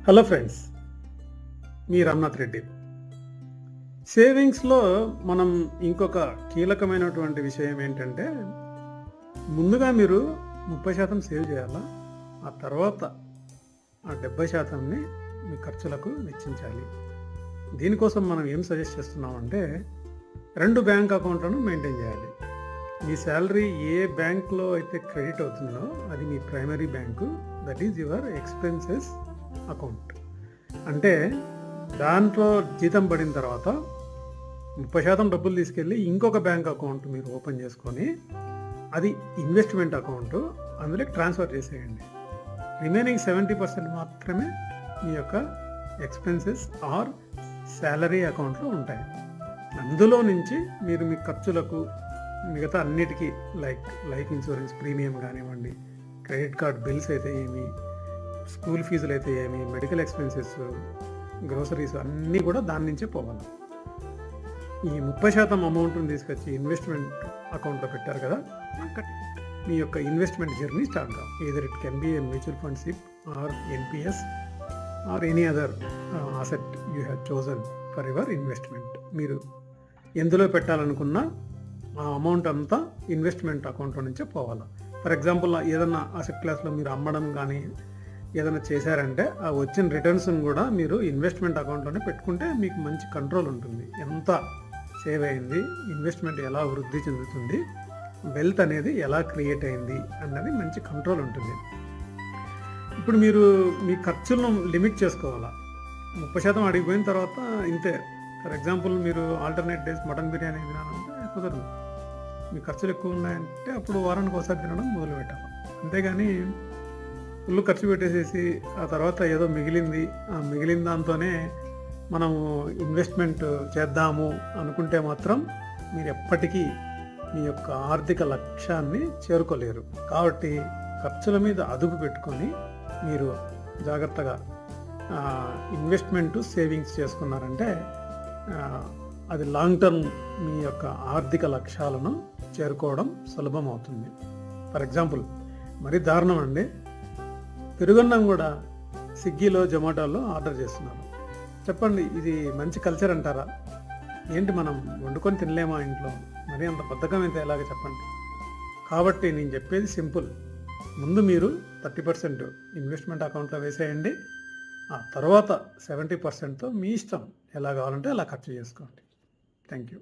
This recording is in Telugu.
హలో ఫ్రెండ్స్, మీ రామ్నాథ్ రెడ్డి. సేవింగ్స్లో మనం ఇంకొక కీలకమైనటువంటి విషయం ఏంటంటే, ముందుగా మీరు 30% సేవ్ చేయాలా. ఆ తర్వాత ఆ 70%ని మీ ఖర్చులకు వెచ్చించాలి. దీనికోసం మనం ఏం సజెస్ట్ చేస్తున్నామంటే, 2 బ్యాంక్ అకౌంట్లను మెయింటైన్ చేయాలి. మీ శాలరీ ఏ బ్యాంక్లో అయితే క్రెడిట్ అవుతుందో అది మీ primary bank, that is your expenses account. అంటే దాంట్లో జీతం పడిన తర్వాత 30% డబ్బులు తీసుకెళ్ళి ఇంకొక బ్యాంక్ అకౌంట్ మీరు ఓపెన్ చేసుకొని అది ఇన్వెస్ట్మెంట్ అకౌంట్, అందులోకి ట్రాన్స్ఫర్ చేసేయండి. రిమైనింగ్ 70% మాత్రమే మీ యొక్క ఎక్స్పెన్సెస్ ఆర్ శాలరీ అకౌంట్లో ఉంటాయి. అందులో నుంచి మీరు మీ ఖర్చులకు మిగతా అన్నిటికీ లైఫ్ ఇన్సూరెన్స్ ప్రీమియం కానివ్వండి, క్రెడిట్ కార్డ్ బిల్స్ అయితే ఏమి, స్కూల్ ఫీజులు అయితే ఏమి, మెడికల్ ఎక్స్పెన్సెస్, గ్రోసరీస్ అన్నీ కూడా దాని నుంచే పోవాలి. ఈ 30% అమౌంట్ని తీసుకొచ్చి ఇన్వెస్ట్మెంట్ అకౌంట్లో పెట్టారు కదా, అక్కడ మీ యొక్క ఇన్వెస్ట్మెంట్ జర్నీ స్టార్ట్ కావు. Either it can be a mutual fund SIP or NPS or any other asset you have chosen for your investment. మీరు ఎందులో పెట్టాలనుకున్నా ఆ అమౌంట్ అంతా ఇన్వెస్ట్మెంట్ అకౌంట్లో నుంచే పోవాలి. ఫర్ ఎగ్జాంపుల్, ఏదన్నా అసెట్ క్లాస్లో మీరు అమ్మడం కానీ ఏదైనా చేశారంటే ఆ వచ్చిన రిటర్న్స్ని కూడా మీరు ఇన్వెస్ట్మెంట్ అకౌంట్లోనే పెట్టుకుంటే మీకు మంచి కంట్రోల్ ఉంటుంది. ఎంత సేవ్ అయింది, ఇన్వెస్ట్మెంట్ ఎలా వృద్ధి చెందుతుంది, వెల్త్ అనేది ఎలా క్రియేట్ అయింది అన్నది మంచి కంట్రోల్ ఉంటుంది. ఇప్పుడు మీరు మీ ఖర్చులను లిమిట్ చేసుకోవాలా. 30% అడిగిపోయిన తర్వాత ఇంతే. ఫర్ ఎగ్జాంపుల్, మీరు ఆల్టర్నేట్ డేస్ మటన్ బిర్యానీ తినాలంటే కుదరదు. మీ ఖర్చులు ఎక్కువ ఉన్నాయంటే అప్పుడు వారానికి ఒకసారి తినడం మొదలు పెట్టాలి. అంతేగాని ఫుల్ ఖర్చు పెట్టేసేసి ఆ తర్వాత ఏదో మిగిలింది, ఆ మిగిలిన దాంతోనే మనము ఇన్వెస్ట్మెంట్ చేద్దాము అనుకుంటే మాత్రం మీరు ఎప్పటికీ మీ యొక్క ఆర్థిక లక్ష్యాన్ని చేరుకోలేరు. కాబట్టి ఖర్చుల మీద అదుపు పెట్టుకొని మీరు జాగ్రత్తగా ఇన్వెస్ట్మెంట్ సేవింగ్స్ చేసుకున్నారంటే అది లాంగ్ టర్మ్ మీ యొక్క ఆర్థిక లక్ష్యాలను చేరుకోవడం సులభం అవుతుంది. ఫర్ ఎగ్జాంపుల్, మరీ దారుణం అండి, పెరుగన్నం కూడా స్విగ్గీలో జొమాటోలో ఆర్డర్ చేస్తున్నారు. చెప్పండి, ఇది మంచి కల్చర్ అంటారా? ఏంటి, మనం వండుకొని తినలేమా ఇంట్లో? మరి అంత బద్ధకం అయితే ఎలాగ చెప్పండి. కాబట్టి నేను చెప్పేది సింపుల్. ముందు మీరు 30% ఇన్వెస్ట్మెంట్ అకౌంట్లో వేసేయండి. ఆ తర్వాత 70%తో మీ ఇష్టం, ఎలా కావాలంటే అలా ఖర్చు చేసుకోండి. Thank you.